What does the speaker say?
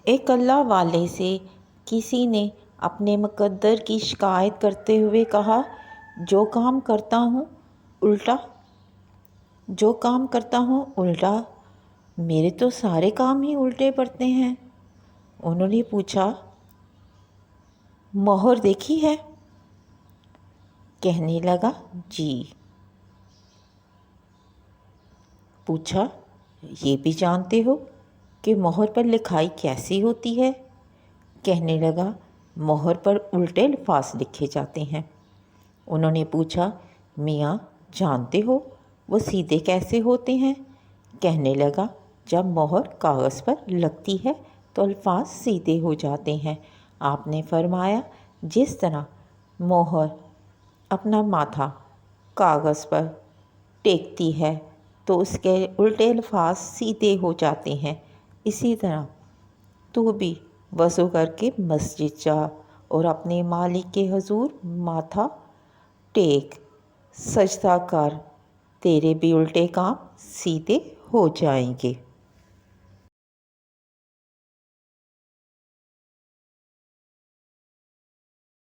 ایک اللہ والے سے کسی نے اپنے مقدر کی شکایت کرتے ہوئے کہا، جو کام کرتا ہوں الٹا، میرے تو سارے کام ہی الٹے پڑتے ہیں۔ انہوں نے پوچھا، مہر دیکھی ہے؟ کہنے لگا، جی۔ پوچھا، یہ بھی جانتے ہو کہ مہر پر لکھائی کیسی ہوتی ہے؟ کہنے لگا، مہر پر الٹے الفاظ لکھے جاتے ہیں۔ انہوں نے پوچھا، میاں جانتے ہو وہ سیدھے کیسے ہوتے ہیں؟ کہنے لگا، جب مہر کاغذ پر لگتی ہے تو الفاظ سیدھے ہو جاتے ہیں۔ آپ نے فرمایا، جس طرح مہر اپنا ماتھا کاغذ پر ٹیکتی ہے تو اس کے الٹے الفاظ سیدھے ہو جاتے ہیں، اسی طرح تو بھی وضو کر کے مسجد جا اور اپنے مالک کے حضور ماتھا ٹیک، سجدہ کر، تیرے بھی الٹے کام سیدھے ہو جائیں گے۔